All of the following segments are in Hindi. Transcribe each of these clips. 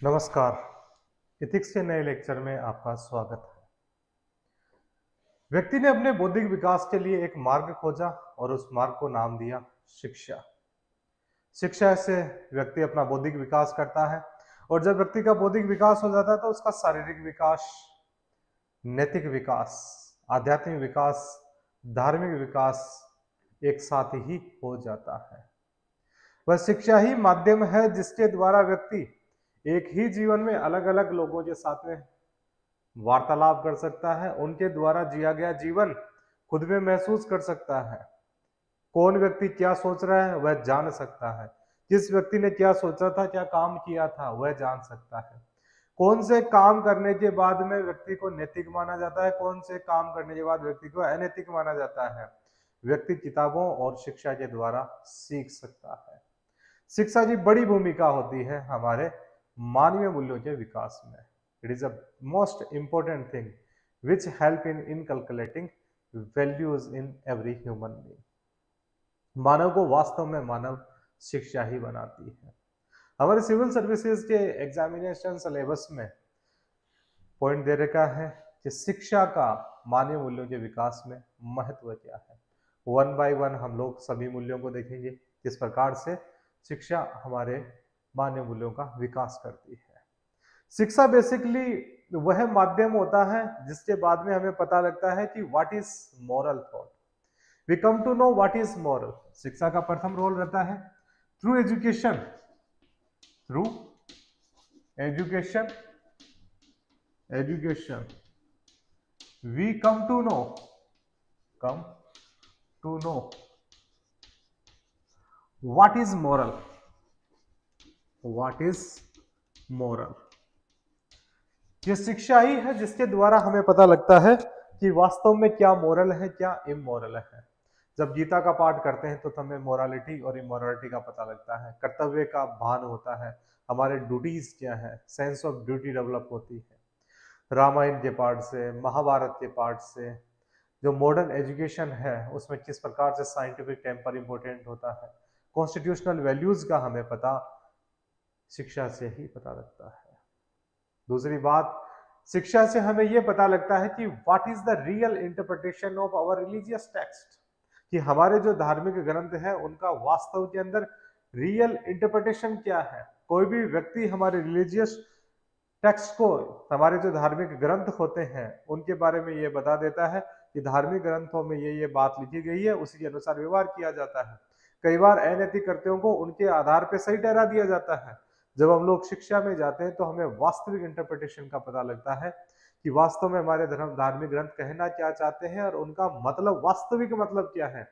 नमस्कार। इथिक्स के नए लेक्चर में आपका स्वागत है। व्यक्ति ने अपने बौद्धिक विकास के लिए एक मार्ग खोजा और उस मार्ग को नाम दिया शिक्षा। शिक्षा से व्यक्ति अपना बौद्धिक विकास करता है और जब व्यक्ति का बौद्धिक विकास हो जाता है तो उसका शारीरिक विकास, नैतिक विकास, आध्यात्मिक विकास, धार्मिक विकास एक साथ ही हो जाता है। वह शिक्षा ही माध्यम है जिसके द्वारा व्यक्ति एक ही जीवन में अलग अलग लोगों के साथ में वार्तालाप कर सकता है, उनके द्वारा जिया गया जीवन खुद में महसूस कर सकता है। कौन व्यक्ति क्या सोच रहा है वह जान सकता है। किस व्यक्ति ने क्या सोचा था, क्या काम किया था, वह जान सकता है। कौन से काम करने के बाद में व्यक्ति को नैतिक माना जाता है, कौन से काम करने के बाद व्यक्ति को अनैतिक माना जाता है, व्यक्ति किताबों और शिक्षा के द्वारा सीख सकता है। शिक्षा की बड़ी भूमिका होती है हमारे मानवीय मूल्यों के विकास में। It is a most important thing which help in inculcating values in every human being. मानव को वास्तव में मानव शिक्षा ही बनाती है। हमारे सिविल सर्विसेज के एग्जामिनेशन सिलेबस में पॉइंट दे रखा है कि शिक्षा का मानवीय मूल्यों के विकास में महत्व क्या है। वन बाय वन हम लोग सभी मूल्यों को देखेंगे, किस प्रकार से शिक्षा हमारे मानवीय मूल्यों का विकास करती है। शिक्षा बेसिकली वह माध्यम होता है जिसके बाद में हमें पता लगता है कि what is moral thought. We come to know what is moral. शिक्षा का प्रथम रोल रहता है through education, education we come to know what is moral. ये शिक्षा ही है जिसके द्वारा हमें पता लगता है कि वास्तव में क्या मोरल है, क्या इमोरल है। जब गीता का पाठ करते हैं तो हमें मोरालिटी और इमोरालिटी का पता लगता है, कर्तव्य का भान होता है, हमारे ड्यूटीज क्या है, सेंस ऑफ ड्यूटी डेवलप होती है। रामायण के पाठ से, महाभारत के पाठ से, जो मॉडर्न एजुकेशन है उसमें किस प्रकार से साइंटिफिक टेम्पर इंपॉर्टेंट होता है, कॉन्स्टिट्यूशनल वैल्यूज का हमें पता शिक्षा से ही पता लगता है। दूसरी बात, शिक्षा से हमें यह पता लगता है कि what is the real interpretation of our religious text, कि हमारे जो धार्मिक ग्रंथ है उनका वास्तव के अंदर रियल इंटरप्रिटेशन क्या है। कोई भी व्यक्ति हमारे रिलीजियस टेक्स्ट को, हमारे जो धार्मिक ग्रंथ होते हैं उनके बारे में ये बता देता है कि धार्मिक ग्रंथों में ये बात लिखी गई है, उसी के अनुसार व्यवहार किया जाता है। कई बार अनैतिक कृत्यों को उनके आधार पर सही ठहरा दिया जाता है। जब हम लोग शिक्षा में जाते हैं तो हमें वास्तविक इंटरप्रिटेशन का पता लगता है कि वास्तव में हमारे धार्मिक ग्रंथ कहना क्या चाहते हैं और उनका मतलब, वास्तविक मतलब क्या है।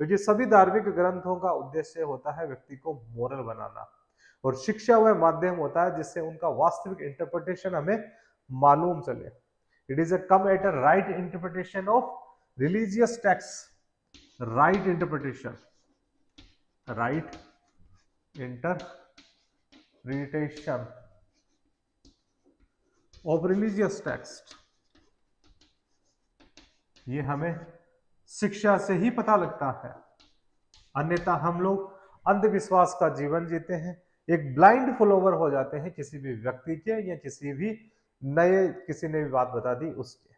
क्योंकि सभी धार्मिक ग्रंथों का उद्देश्य होता है व्यक्ति को मोरल बनाना, और शिक्षा वह माध्यम होता है जिससे उनका वास्तविक इंटरप्रिटेशन हमें मालूम चले। It is a come at a right interpretation of religious text, right interpretation of religious text, ये हमें शिक्षा से ही पता लगता है। अन्यथा हम लोग अंधविश्वास का जीवन जीते हैं, एक ब्लाइंड फॉलोवर हो जाते हैं किसी भी व्यक्ति के या किसी ने भी बात बता दी उसके।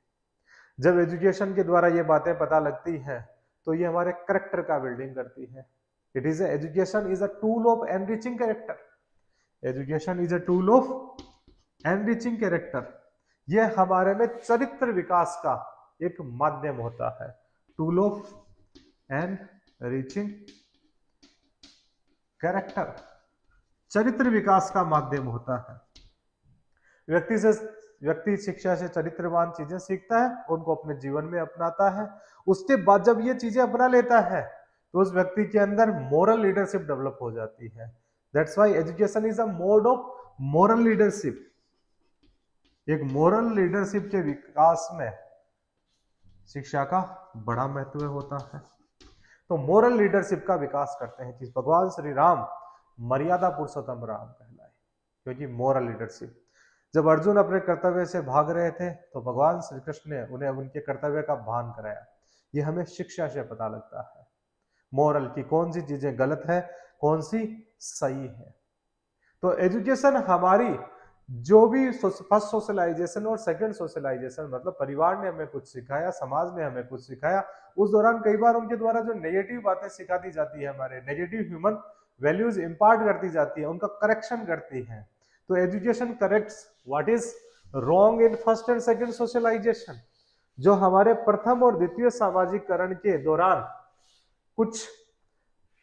जब एजुकेशन के द्वारा ये बातें पता लगती है तो ये हमारे करेक्टर का बिल्डिंग करती है। It is education is a tool of enriching character. Education is a tool of enriching character. यह हमारे में चरित्र विकास का एक माध्यम होता है। टूल ऑफ एनरिचिंग कैरेक्टर, चरित्र विकास का माध्यम होता है। व्यक्ति शिक्षा से चरित्रवान चीजें सीखता है, उनको अपने जीवन में अपनाता है। उसके बाद जब ये चीजें अपना लेता है तो उस व्यक्ति के अंदर मोरल लीडरशिप डेवलप हो जाती है। That's why education is a mode of moral leadership. एक मोरल लीडरशिप के विकास में शिक्षा का बड़ा महत्व होता है। तो मोरल लीडरशिप का विकास करते हैं कि भगवान श्री राम मर्यादा पुरुषोत्तम राम कहलाए, क्योंकि मोरल लीडरशिप। जब अर्जुन अपने कर्तव्य से भाग रहे थे तो भगवान श्री कृष्ण ने उन्हें उनके कर्तव्य का भान कराया। ये हमें शिक्षा से पता लगता है, मोरल की कौन सी चीजें गलत है, कौन सी सही है। तो एजुकेशन हमारी जो भी फर्स्ट सोशलाइजेशन और सेकंड सोशलाइजेशन, मतलब परिवार ने हमें कुछ सिखाया, समाज ने हमें कुछ सिखाया, उस दौरान कई बार उनके द्वारा जो नेगेटिव बातें सिखा दी जाती है, हमारे नेगेटिव ह्यूमन वैल्यूज इंपार्ट करती जाती है, उनका करेक्शन करती है। तो education corrects what is wrong in first and second socialization. जो हमारे प्रथम और द्वितीय सामाजिकरण के दौरान कुछ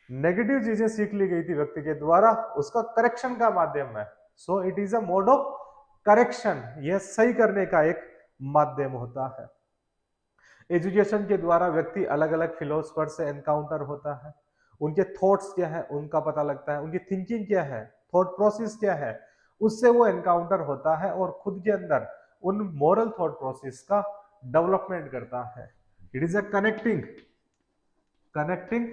नेगेटिव चीजें सीख ली गई थी व्यक्ति के द्वारा, उसका करेक्शन का माध्यम है। So it is a mode of correction, यह सही करने का एक माध्यम होता है। एजुकेशन के द्वारा व्यक्ति अलग अलग फिलोसफर से एनकाउंटर होता है, उनके थॉट्स क्या है उनका पता लगता है, उनकी थिंकिंग क्या है, थॉट प्रोसेस क्या है, उससे वो एनकाउंटर होता है और खुद के अंदर उन मोरल थॉट प्रोसेस का डेवलपमेंट करता है। It is a connecting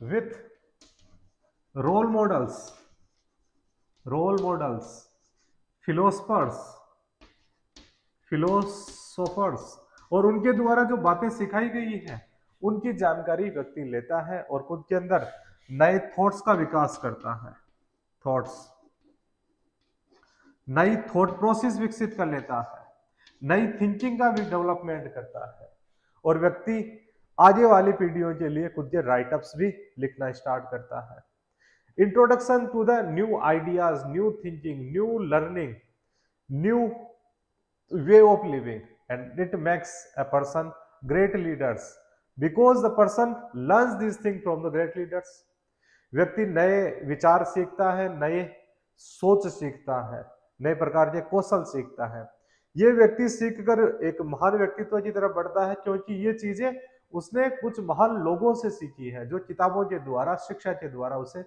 with role models, philosophers और उनके द्वारा जो बातें सिखाई गई है उनकी जानकारी व्यक्ति लेता है और खुद के अंदर नए थॉट्स का विकास करता है, नई थॉट प्रोसेस विकसित कर लेता है, नई थिंकिंग का भी डेवलपमेंट करता है और व्यक्ति आगे वाली पीढ़ियों के लिए खुद के राइटअप्स भी लिखना स्टार्ट करता है। Introduction to the new ideas, new thinking, new learning, new way of living and it makes a person great leaders because the person learns this thing from the great leaders. व्यक्ति नए विचार सीखता है, नए सोच सीखता है, नए प्रकार के कौशल सीखता है। ये व्यक्ति सीखकर एक महान व्यक्तित्व की तरफ बढ़ता है क्योंकि ये चीजें उसने कुछ महान लोगों से सीखी है, जो किताबों के द्वारा, शिक्षा के द्वारा उसे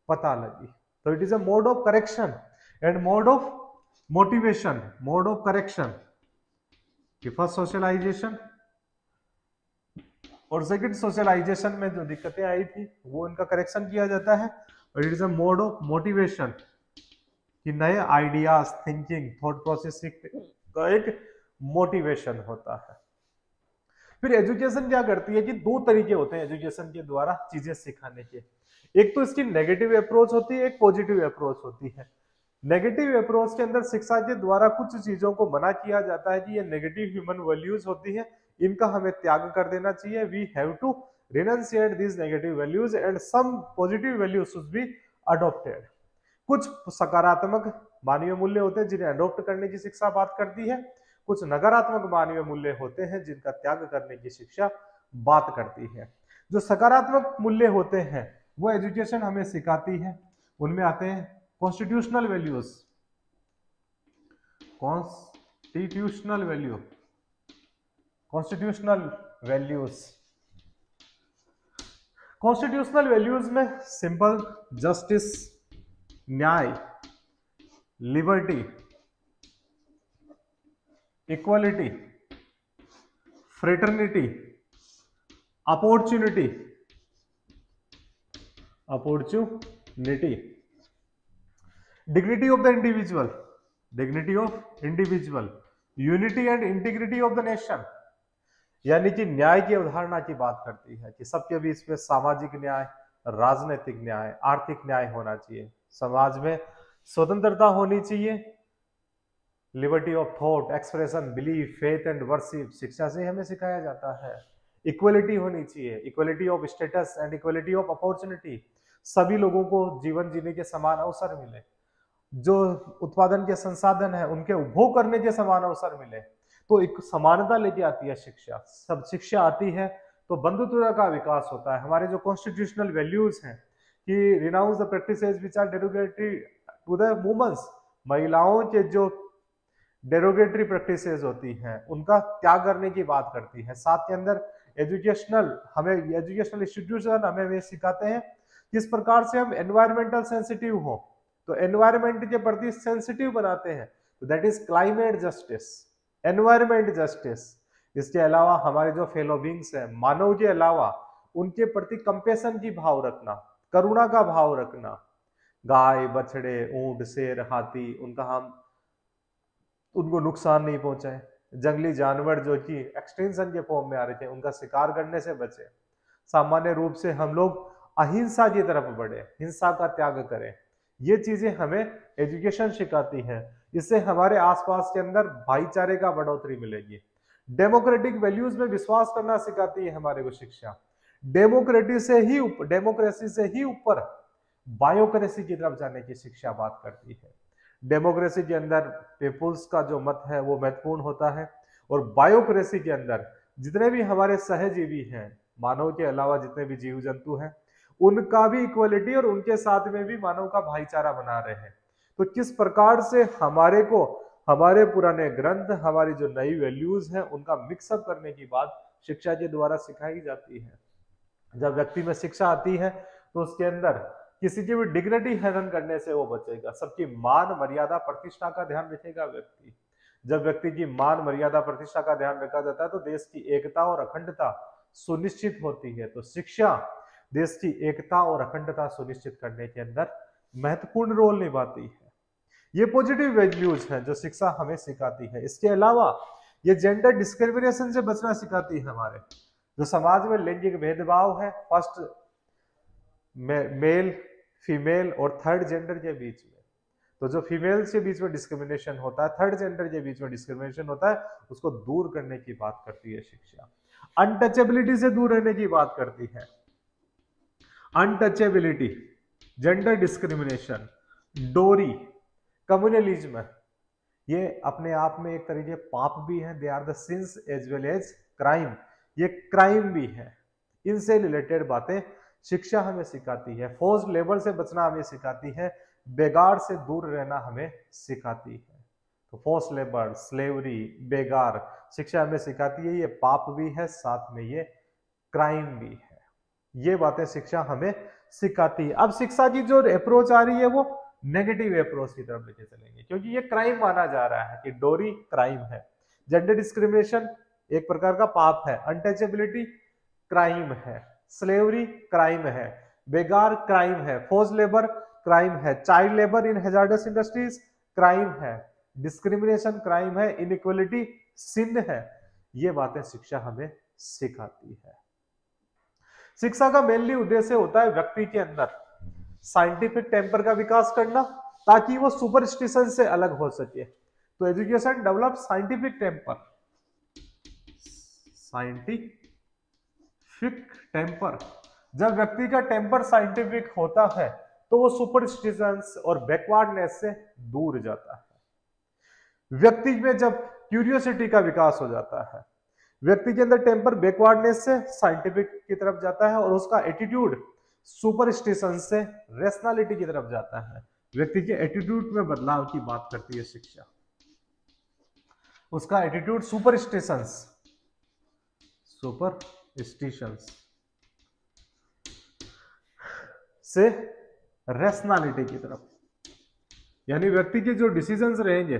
पता लगी। तो it is a mode of correction and mode of motivation. Mode of correction कि फर्स्ट सोशलाइजेशन और सेकंड सोशलाइजेशन में जो दिक्कतें आई थी वो इनका करेक्शन किया जाता है और it is a mode of motivation कि नए आइडियाज, थिंकिंग, थॉट प्रोसेस का एक मोटिवेशन होता है। फिर एजुकेशन क्या करती है कि दो तरीके होते हैं एजुकेशन के द्वारा चीजें सिखाने के। एक तो इसकी नेगेटिव अप्रोच होती है, एक पॉजिटिव अप्रोच होती है। नेगेटिव अप्रोच के अंदर शिक्षा के द्वारा कुछ चीजों को मना किया जाता है कि ये नेगेटिव ह्यूमन वैल्यूज होती है, इनका हमें त्याग कर देना चाहिए। We have to renunciate these negative values and some positive values should be adopted. कुछ सकारात्मक मानवीय मूल्य होते हैं जिन्हें अडॉप्ट करने की शिक्षा बात करती है, कुछ नकारात्मक मानवीय मूल्य होते हैं जिनका त्याग करने की शिक्षा बात करती है। जो सकारात्मक मूल्य होते हैं वो एजुकेशन हमें सिखाती है, उनमें आते हैं कॉन्स्टिट्यूशनल वैल्यूज, कॉन्स्टिट्यूशनल वैल्यूज में सिंपल जस्टिस, न्याय, liberty, equality, fraternity, opportunity, dignity of the individual, unity and integrity of the nation. यानी कि न्याय की अवधारणा की बात करती है कि सबके बीच में सामाजिक न्याय, राजनीतिक न्याय, आर्थिक न्याय होना चाहिए, समाज में स्वतंत्रता होनी चाहिए, liberty of thought, expression, belief, faith and worship शिक्षा से हमें सिखाया जाता है। इक्वलिटी होनी चाहिए, equality of status and equality of opportunity, सभी लोगों को जीवन जीने के समान अवसर मिले, जो उत्पादन के संसाधन है उनके उपभोग करने के समान अवसर मिले। तो एक समानता लेके आती है शिक्षा। सब शिक्षा आती है तो बंधुत्व का विकास होता है। हमारे जो कॉन्स्टिट्यूशनल वैल्यूज हैं कि renounce the practices which are derogatory to the women's, महिलाओं के जो डेरोगेटरी प्रैक्टिसेस होती हैं उनका त्याग करने की बात करती है। साथ के अंदर एजुकेशनल इंस्टीट्यूशन हमें सिखाते हैं किस प्रकार से हम एनवायरमेंटल सेंसिटिव हो, तो एनवायरमेंट के प्रति सेंसिटिव बनाते हैं, तो that is climate justice, environment justice. इसके अलावा हमारे जो फेलो बींग्स हैं, मानव के अलावा उनके प्रति कंपेशन की भाव रखना, करुणा का भाव रखना, गाय, बछड़े, ऊंट, शेर, हाथी, उनको नुकसान नहीं पहुंचाए, जंगली जानवर जो कि एक्सटेंशन के फॉर्म में आ रहे थे उनका शिकार करने से बचे। सामान्य रूप से हम लोग अहिंसा की तरफ बढ़े, हिंसा का त्याग करें। ये चीजें हमें एजुकेशन सिखाती है। इससे हमारे आसपास के अंदर भाईचारे का बढ़ोतरी मिलेगी। डेमोक्रेटिक वैल्यूज में विश्वास करना सिखाती है हमारे को शिक्षा। डेमोक्रेसी से ही ऊपर बायोक्रेसी की तरफ जाने की शिक्षा बात करती है। डेमोक्रेसी के अंदर पीपुल्स का जो मत है वो महत्वपूर्ण होता है, और बायोक्रेसी के अंदर जितने भी हमारे सहजीवी हैं, मानव के अलावा जितने भी जीव जंतु हैं, उनका भी इक्वलिटी और उनके साथ में भी मानव का भाईचारा बना रहे हैं। तो किस प्रकार से हमारे को हमारे पुराने ग्रंथ, हमारी जो नई वैल्यूज हैं, उनका मिक्सअप करने की बात शिक्षा के द्वारा सिखाई जाती है। जब व्यक्ति में शिक्षा आती है तो उसके अंदर किसी की भी डिग्निटी हनन करने से वो बचेगा, सबकी मान मर्यादा प्रतिष्ठा का ध्यान रखेगा व्यक्ति। जब व्यक्ति की मान मर्यादा प्रतिष्ठा का ध्यान रखा जाता है तो देश की एकता और अखंडता सुनिश्चित होती है। तो शिक्षा देश की एकता और अखंडता सुनिश्चित करने के अंदर महत्वपूर्ण रोल निभाती है। ये पॉजिटिव वैल्यूज हैं जो शिक्षा हमें सिखाती है। इसके अलावा ये जेंडर डिस्क्रिमिनेशन से बचना सिखाती है। हमारे जो समाज में लैंगिक भेदभाव है, फर्स्ट मेल, फीमेल और थर्ड जेंडर के बीच में, तो जो फीमेल्स के बीच में डिस्क्रिमिनेशन होता है, थर्ड जेंडर के बीच में डिस्क्रिमिनेशन होता है, उसको दूर करने की बात करती है शिक्षा। अनटचेबिलिटी से दूर रहने की बात करती है। Untouchability, gender discrimination, dowry, communalism, ये अपने आप में एक तरीके पाप भी है। They are the sins as well as crime, ये क्राइम भी है। इनसे रिलेटेड बातें शिक्षा हमें सिखाती है। फोर्स्ड लेबर से बचना हमें सिखाती है। बेगार से दूर रहना हमें सिखाती है। तो फोर्स्ड लेबर, स्लेवरी, बेगार, शिक्षा हमें सिखाती है ये पाप भी है, साथ में ये क्राइम भी है। ये बातें शिक्षा हमें सिखाती है। अब शिक्षा की जो अप्रोच आ रही है वो नेगेटिव अप्रोच की तरफ लेके चलेंगे, क्योंकि ये क्राइम माना जा रहा है कि डोरी क्राइम है, जेंडर डिस्क्रिमिनेशन एक प्रकार का पाप है, अनटचेबिलिटी क्राइम है, स्लेवरी क्राइम है, बेगार क्राइम है, फोर्स्ड लेबर क्राइम है, child labour in hazards industries crime है, डिस्क्रिमिनेशन क्राइम है, इनइक्वालिटी सिन है। ये बातें शिक्षा हमें सिखाती है। शिक्षा का मेनली उद्देश्य होता है व्यक्ति के अंदर साइंटिफिक टेम्पर का विकास करना, ताकि वो सुपरस्टिशन से अलग हो सके। तो education develop scientific temper, scientific temper. जब व्यक्ति का टेम्पर साइंटिफिक होता है तो वो सुपरस्टिशंस और बैकवर्डनेस से दूर जाता है। व्यक्ति में जब क्यूरियोसिटी का विकास हो जाता है, व्यक्ति के अंदर टेम्पर बैकवर्डनेस से साइंटिफिक की तरफ जाता है, और उसका एटीट्यूड सुपरस्टिशन से रेशनैलिटी की तरफ जाता है। व्यक्ति के एटीट्यूड में बदलाव की बात करती है शिक्षा। उसका एटीट्यूड सुपरस्टिशंस से रेशनैलिटी की तरफ, यानी व्यक्ति के जो डिसीजंस रहेंगे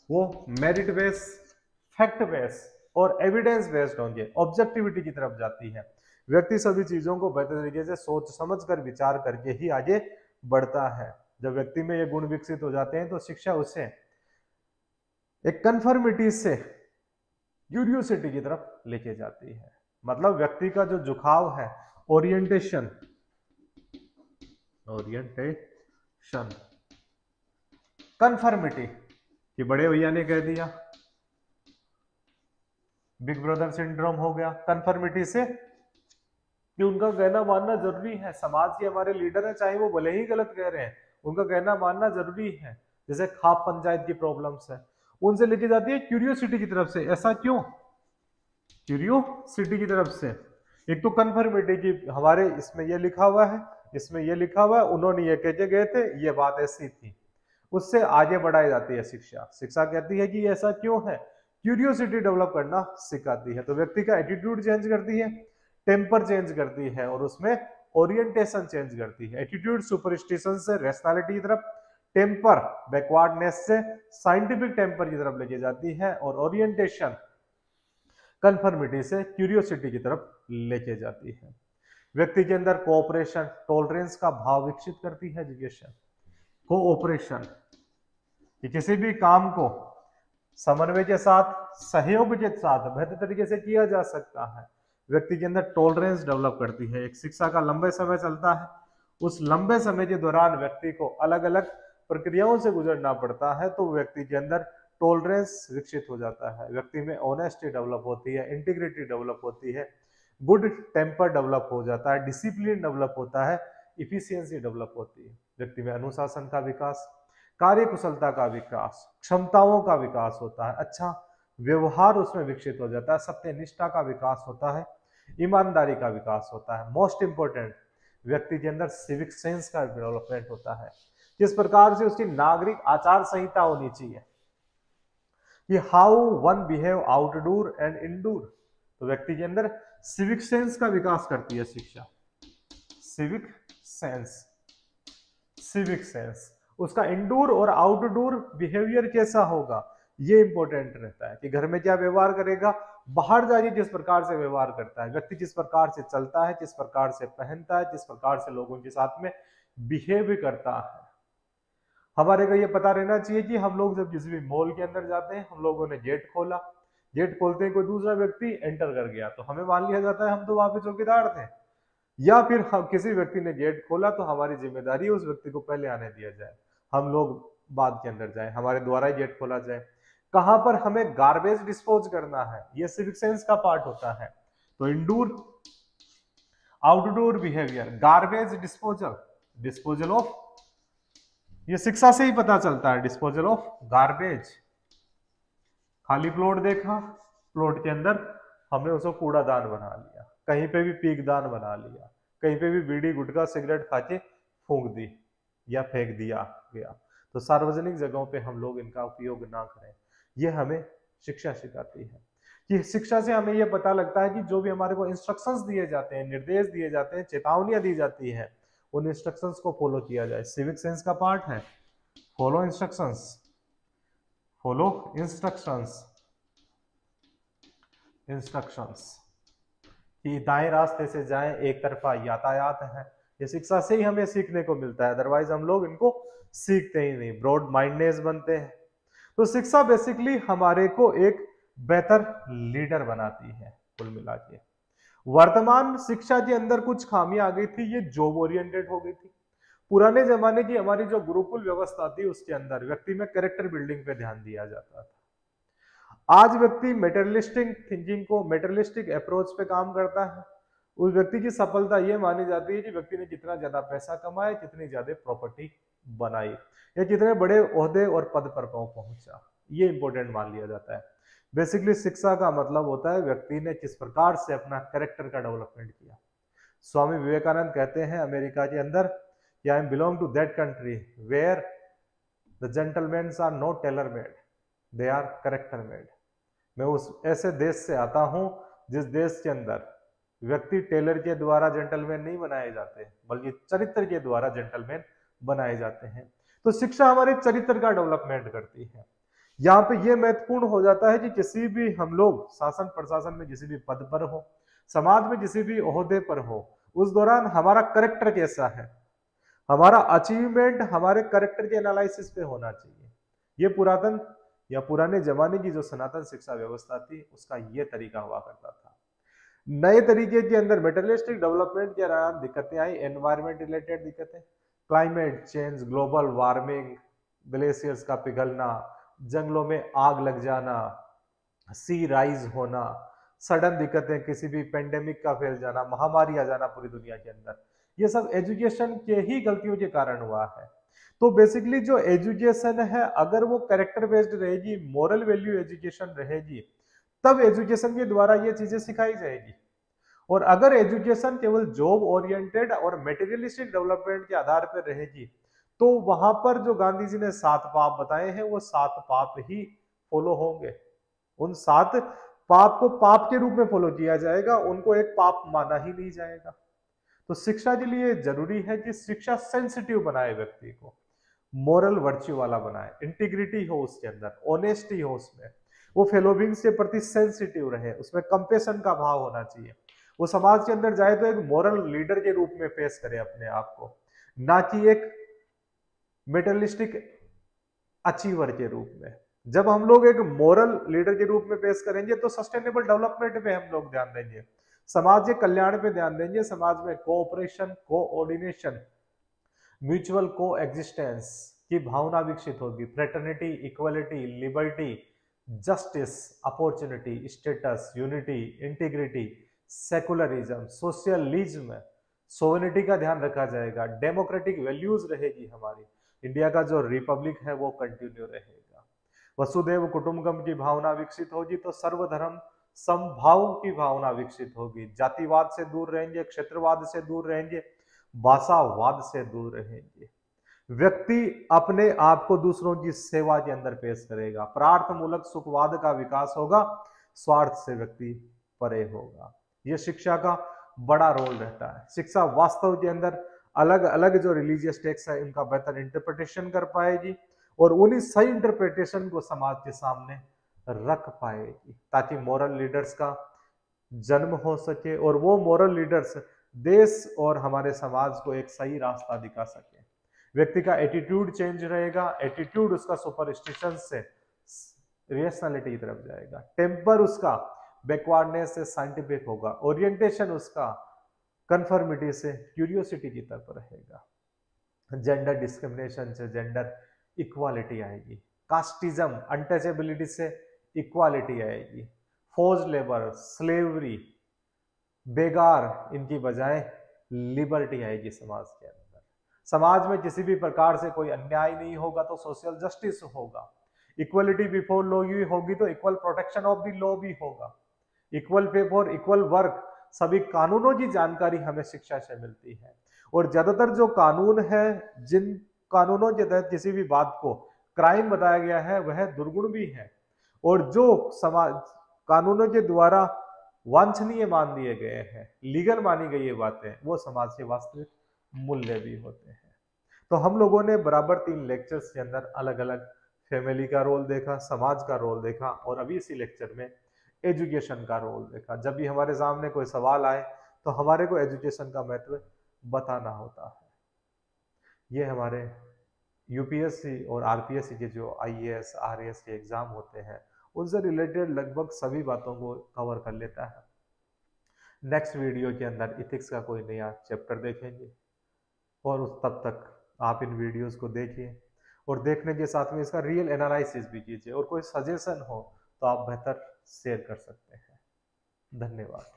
वो मेरिट बेस्ड, फैक्ट बेस्ड और एविडेंस बेस्ड होंगे, ऑब्जेक्टिविटी की तरफ जाती है। व्यक्ति सभी चीजों को बेहतर तरीके से सोच समझ कर विचार करके ही आगे बढ़ता है। जब व्यक्ति में ये गुण विकसित हो जाते हैं तो शिक्षा उसे एक कन्फर्मिटी से क्यूरियोसिटी की तरफ लेके जाती है। मतलब व्यक्ति का जो झुकाव है, ओरिएंटेशन, कन्फर्मिटी कि बड़े भैया ने कह दिया, बिग ब्रदर सिंड्रोम हो गया, कन्फर्मिटी से कि उनका कहना मानना जरूरी है। समाज के हमारे लीडर हैं, चाहे वो भले ही गलत कह रहे हैं, उनका कहना मानना जरूरी है। जैसे खाप पंचायत की प्रॉब्लम्स है, उनसे लेके जाती है क्यूरियोसिटी की तरफ से। ऐसा क्यों? क्यूरियोसिटी की तरफ से। एक तो कन्फर्मिटी की हमारे इसमें ये लिखा हुआ है, इसमें ये लिखा हुआ है, उन्होंने ये कह के गए थे, ये बात ऐसी थी, उससे आगे बढ़ाई जाती है शिक्षा। शिक्षा कहती है कि ऐसा क्यों है, क्यूरियोसिटी डेवलप करना सिखाती है। तो व्यक्ति का एटीट्यूड चेंज करती है, टेम्पर चेंज करती है, और उसमें ओरिएंटेशन चेंज करती है। एटीट्यूड सुपरस्टिशन से रेशनैलिटी की तरफ, टेम्पर बैकवर्डनेस से साइंटिफिक टेम्पर की तरफ लेके जाती है, और ओरिएंटेशन कन्फर्मिटी से क्यूरियोसिटी की तरफ लेके जाती है। व्यक्ति के अंदर कोऑपरेशन, टॉलरेंस का भाव विकसित करती है एजुकेशन। कोऑपरेशन कि किसी भी काम को समन्वय के साथ, सहयोग के साथ बेहतर तरीके से किया जा सकता है। व्यक्ति के अंदर टॉलरेंस डेवलप करती है। एक शिक्षा का लंबे समय चलता है, उस लंबे समय के दौरान व्यक्ति को अलग अलग प्रक्रियाओं से गुजरना पड़ता है, तो व्यक्ति के अंदर टॉलरेंस विकसित हो जाता है, व्यक्ति में ऑनेस्टी डेवलप होती है, इंटीग्रिटी डेवलप होती है, गुड टेम्पर डेवलप हो जाता है, डिसिप्लिन डेवलप होता है, इफिशियंसी डेवलप होती है, व्यक्ति में अनुशासन का विकास, कार्य कुशलता का विकास, क्षमताओं का विकास होता है, अच्छा व्यवहार उसमें विकसित हो जाता है, सत्यनिष्ठा का विकास होता है, ईमानदारी का विकास होता है, मोस्ट इंपोर्टेंट व्यक्ति के अंदर सिविक सेंस का डेवलपमेंट होता है, किस प्रकार से उसकी नागरिक आचार संहिता होनी चाहिए, कि how one behave outdoor and indoor. तो व्यक्ति के अंदर सिविक सेंस का विकास करती है शिक्षा, सिविक सेंस, सिविक सेंस, उसका इंडोर और आउटडोर बिहेवियर कैसा होगा ये इंपॉर्टेंट रहता है, कि घर में क्या व्यवहार करेगा, बाहर जाके किस प्रकार से व्यवहार करता है, व्यक्ति जिस प्रकार से चलता है, किस प्रकार से पहनता है, किस प्रकार से लोगों के साथ में बिहेव करता है। हमारे को ये पता रहना चाहिए कि हम लोग जब किसी भी मॉल के अंदर जाते हैं, हम लोगों ने गेट खोला, गेट खोलते ही कोई दूसरा व्यक्ति एंटर कर गया तो हमें मान लिया जाता है हम तो वहां पे चौकीदार थे, या फिर हम किसी व्यक्ति ने गेट खोला तो हमारी जिम्मेदारी है उस व्यक्ति को पहले आने दिया जाए, हम लोग बाद के अंदर जाए, हमारे द्वारा ही गेट खोला जाए। कहां पर हमें गार्बेज डिस्पोज करना है, ये सिविक सेंस का पार्ट होता है। तो indoor outdoor behaviour, garbage disposal, disposal of, ये शिक्षा से ही पता चलता है, डिस्पोजल ऑफ गार्बेज। खाली प्लॉट देखा, प्लॉट के अंदर हमने उसको कूड़ादान बना लिया, कहीं पे भी पीकदान बना लिया, कहीं पे भी बीड़ी गुटखा सिगरेट खा के फूंक दी या फेंक दिया गया। तो सार्वजनिक जगहों पे हम लोग इनका उपयोग ना करें, ये हमें शिक्षा सिखाती है। कि शिक्षा से हमें यह पता लगता है कि जो भी हमारे को इंस्ट्रक्शंस दिए जाते हैं, निर्देश दिए जाते हैं, चेतावनियां दी जाती है, उन इंस्ट्रक्शंस को फॉलो किया जाए। सिविक सेंस का पार्ट है follow instructions, follow instructions, instructions, कि दाएं रास्ते से जाएं, एक तरफा यातायात है, ये शिक्षा से ही हमें सीखने को मिलता है, अदरवाइज हम लोग इनको सीखते ही नहीं, ब्रॉड माइंडनेस बनते हैं। तो शिक्षा बेसिकली हमारे को एक बेहतर लीडर बनाती है। कुल मिला के वर्तमान शिक्षा के अंदर कुछ खामियां आ गई थी, ये जॉब ओरिएंटेड हो गई थी। पुराने जमाने की हमारी जो गुरुकुल व्यवस्था थी उसके अंदर व्यक्ति में कैरेक्टर बिल्डिंग पे ध्यान दिया जाता था। आज व्यक्ति मेटेरियलिस्टिक थिंकिंग को, मेटेरियलिस्टिक अप्रोच पे काम करता है। उस व्यक्ति की सफलता ये मानी जाती है कि व्यक्ति ने कितना ज्यादा पैसा कमाया, कितनी ज्यादा प्रॉपर्टी बनाई, या कितने बड़े ओहदे और पद पर पहुंचा, ये इंपॉर्टेंट मान लिया जाता है। बेसिकली शिक्षा का मतलब होता है व्यक्ति ने किस प्रकार से अपना कैरेक्टर का डेवलपमेंट किया। स्वामी विवेकानंद कहते हैं अमेरिका के अंदर, I am belong to that country where the gentleman are not tailor made, they are character made. मैं उस ऐसे देश से आता हूं जिस देश के अंदर व्यक्ति टेलर के द्वारा जेंटलमैन नहीं बनाए जाते, बल्कि चरित्र के द्वारा जेंटलमैन बनाए जाते हैं। तो शिक्षा हमारे चरित्र का डेवलपमेंट करती है। यहाँ पे ये महत्वपूर्ण हो जाता है कि किसी भी हम लोग शासन प्रशासन में किसी भी पद पर हो, समाज में किसी भी ओहदे पर हो, उस दौरान हमारा कैरेक्टर कैसा है, हमारा अचीवमेंट हमारे कैरेक्टर के एनालिसिस पे होना चाहिए। ये पुरातन या पुराने जमाने की जो सनातन शिक्षा व्यवस्था थी उसका ये तरीका हुआ करता था। नए तरीके के अंदर मेटेरियलिस्टिक डेवलपमेंट के दौरान दिक्कतें आई, एनवायरमेंट रिलेटेड दिक्कतें, climate change, global warming, glaciers का पिघलना, जंगलों में आग लग जाना, सी राइज होना, सडन दिक्कतें, किसी भी पेंडेमिक का फैल जाना, महामारी आ जाना पूरी दुनिया के अंदर, ये सब एजुकेशन के ही गलतियों के कारण हुआ है। तो बेसिकली जो एजुकेशन है अगर वो कैरेक्टर बेस्ड रहेगी, मोरल वैल्यू एजुकेशन रहेगी, तब एजुकेशन के द्वारा ये चीजें सिखाई जाएगी। और अगर एजुकेशन केवल जॉब ओरिएंटेड और मटेरियलिस्टिक डेवलपमेंट के आधार पर रहेगी तो वहां पर जो गांधी जी ने 7 पाप बताए हैं वो 7 पाप ही फॉलो होंगे। उन 7 पाप को पाप के रूप में फॉलो किया जाएगा, उनको एक पाप माना ही नहीं जाएगा। तो शिक्षा के लिए जरूरी है कि शिक्षा सेंसिटिव बनाए, व्यक्ति को मोरल वर्च्यू वाला बनाए, इंटीग्रिटी हो उसके अंदर, ऑनेस्टी हो उसमें, वो फेलो बीइंग्स के प्रति सेंसिटिव रहे, उसमें कंपेशन का भाव होना चाहिए। वो समाज के अंदर जाए तो एक मोरल लीडर के रूप में पेश करे अपने आप को, ना कि एक मेटेरियलिस्टिक अचीवर के रूप में। जब हम लोग एक मोरल लीडर के रूप में पेश करेंगे तो सस्टेनेबल डेवलपमेंट पे हम लोग ध्यान देंगे, समाज के कल्याण पे ध्यान देंगे, समाज में कोऑपरेशन, कोऑर्डिनेशन, म्यूचुअल को एग्जिस्टेंस, की भावना विकसित होगी। Fraternity, equality, liberty, justice, opportunity, status, unity, integrity, secularism, socialism, sovereignty का ध्यान रखा जाएगा, डेमोक्रेटिक वैल्यूज रहेगी हमारी, इंडिया का जो रिपब्लिक है वो कंटिन्यू रहेगा। वसुदेव कुटुंबकम की भावना विकसित होगी तो सर्वधर्म समभाव की भावना विकसित होगी। जातिवाद से दूर रहेंगे, क्षेत्रवाद से दूर रहेंगे, भाषावाद से दूर रहेंगे। व्यक्ति अपने आप को दूसरों की सेवा के अंदर पेश करेगा। प्रार्थ मूलक सुखवाद का विकास होगा, स्वार्थ से व्यक्ति परे होगा। यह शिक्षा का बड़ा रोल रहता है। शिक्षा वास्तव के अंदर अलग अलग जो रिलीजियस टेक्स्ट है इनका बेहतर इंटरप्रिटेशन कर पाएगी और उन्हीं सही इंटरप्रिटेशन को समाज के सामने रख पाएगी ताकि मोरल लीडर्स का जन्म हो सके और वो मोरल लीडर्स देश और हमारे समाज को एक सही रास्ता दिखा सके। व्यक्ति का एटीट्यूड चेंज रहेगा, एटीट्यूड उसका सुपरस्टिशन से रेशनलिटी की तरफ जाएगा, टेम्पर उसका बैकवर्डनेस से साइंटिफिक होगा, ओरिएंटेशन उसका कन्फर्मिटी से क्यूरियोसिटी की तरफ रहेगा। जेंडर डिस्क्रिमिनेशन से जेंडर इक्वालिटी आएगी, कास्टिज्म अनटचेबिलिटी से इक्वालिटी आएगी, फोर्स्ड लेबर, स्लेवरी, बेगार, इनकी बजाय लिबर्टी आएगी समाज के अंदर। समाज में किसी भी प्रकार से कोई अन्याय नहीं होगा तो सोशल जस्टिस होगा। इक्वलिटी बिफोर लॉ भी होगी तो equal protection of the law भी होगा। Equal pay for equal work, सभी कानूनों की जानकारी हमें शिक्षा से मिलती है और ज्यादातर जो कानून है, जिन कानूनों के तहत किसी भी बात को क्राइम बताया गया है वह दुर्गुण भी है और जो समाज कानूनों के द्वारा वांछनीय मान दिए गए हैं, लीगल मानी गई ये बातें, वो समाज के वास्तविक मूल्य भी होते हैं। तो हम लोगों ने बराबर 3 लेक्चर्स के अंदर अलग अलग फैमिली का रोल देखा, समाज का रोल देखा और अभी इसी लेक्चर में एजुकेशन का रोल देखा। जब भी हमारे सामने कोई सवाल आए तो हमारे को एजुकेशन का महत्व बताना होता है। ये हमारे यूपीएससी और आरपीएससी के जो आईएएस आरएएस के एग्जाम होते हैं उनसे रिलेटेड लगभग सभी बातों को कवर कर लेता है। नेक्स्ट वीडियो के अंदर इथिक्स का कोई नया चैप्टर देखेंगे और उस तब तक आप इन वीडियोस को देखिए और देखने के साथ में इसका रियल एनालिसिस भी कीजिए और कोई सजेशन हो तो आप बेहतर शेयर कर सकते हैं। धन्यवाद।